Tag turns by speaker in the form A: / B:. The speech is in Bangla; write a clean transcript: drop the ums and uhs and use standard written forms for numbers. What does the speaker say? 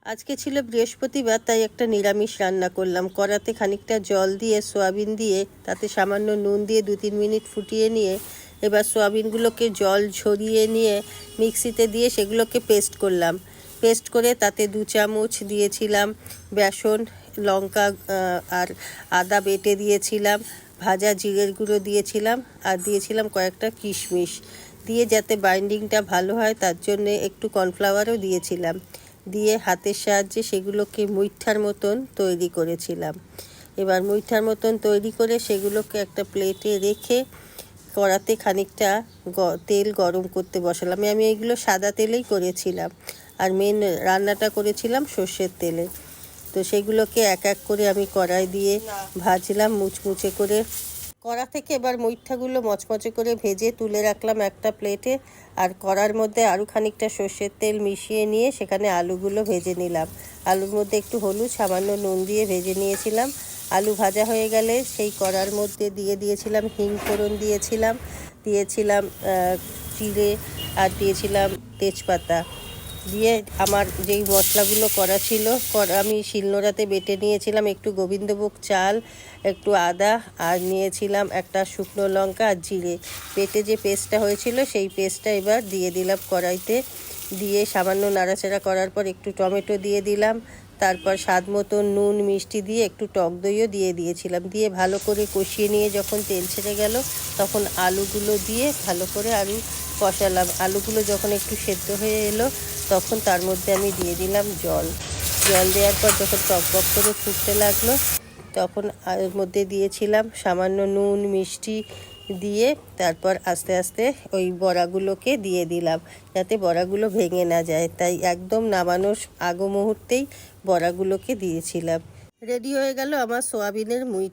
A: আজকে ছিল বৃহস্পতিবার, তাই একটা নিরামিষ রান্না করলাম। কড়াতে খানিকটা জল দিয়ে সোয়াবিন দিয়ে তাতে সামান্য নুন দিয়ে 2-3 মিনিট ফুটিয়ে নিয়ে এবার সোয়াবিনগুলোকে জল ঝরিয়ে নিয়ে মিক্সিতে দিয়ে সেগুলোকে পেস্ট করলাম। পেস্ট করে তাতে 2 চামচ দিয়েছিলাম বেসন, লঙ্কা আর আদা বেটে দিয়েছিলাম, ভাজা জিরের গুঁড়ো দিয়েছিলাম আর দিয়েছিলাম কয়েকটা কিশমিশ দিয়ে যাতে বাইন্ডিংটা ভালো হয় তার জন্যে একটু কর্নফ্লাওয়ারও দিয়েছিলাম। দিয়ে হাতের সাহায্যে সেগুলোকে মুইঠার মতন তৈরি করেছিলাম। এবার মুইঠার মতন তৈরি করে সেগুলোকে একটা প্লেটে রেখে কড়াতে খানিকটা তেল গরম করতে বসালাম। আমি এগুলো সাদা তেলেই করেছিলাম আর মেন রান্নাটা করেছিলাম সর্ষের তেলে। তো সেগুলোকে এক এক করে আমি কড়াই দিয়ে ভাজলাম মুচমুচে করে। কড়া থেকে এবার মুইঠাগুলো মচমচে করে ভেজে তুলে রাখলাম একটা প্লেটে। আর কড়ার মধ্যে আরও খানিকটা সর্ষের তেল মিশিয়ে নিয়ে সেখানে আলুগুলো ভেজে নিলাম। আলুর মধ্যে একটু হলুদ, সামান্য নুন দিয়ে ভেজে নিয়েছিলাম। আলু ভাজা হয়ে গেলে সেই কড়ার মধ্যে দিয়ে দিয়েছিলাম হিং ফোড়ন, দিয়েছিলাম জিরে আর দিয়েছিলাম তেজপাতা। দিয়ে আমার যেই মশলাগুলো করা ছিল আমি শিলনোড়াতে বেটে নিয়েছিলাম একটু গোবিন্দভোগ চাল, একটু আদা আর নিয়েছিলাম একটা শুকনো লঙ্কা আর জিরে। বেটে যে পেস্টটা হয়েছিল সেই পেস্টটা এবার দিয়ে দিলাম কড়াইতে। দিয়ে সামান্য নাড়াচাড়া করার পর একটু টমেটো দিয়ে দিলাম। তারপর স্বাদ মতো নুন মিষ্টি দিয়ে একটু টক দইও দিয়ে দিয়েছিলাম। দিয়ে ভালো করে কষিয়ে নিয়ে যখন তেল ছেড়ে গেল তখন আলুগুলো দিয়ে ভালো করে আলু কষালাম। আলুগুলো যখন একটু সেদ্ধ হয়ে এলো তখন তার মধ্যে আমি দিয়ে দিলাম জল দেওয়ার পর যখন টক করে ফুটতে লাগলো তখন এর মধ্যে দিয়েছিলাম সামান্য নুন মিষ্টি দিয়ে তারপর আস্তে আস্তে ওই বড়াগুলোকে দিয়ে দিলাম যাতে বড়াগুলো ভেঙে না যায়। তাই একদম নামানোর আগ মুহূর্তেই বড়াগুলোকে দিয়েছিলাম। রেডি হয়ে গেল আমার সোয়াবিনের মুইঠা।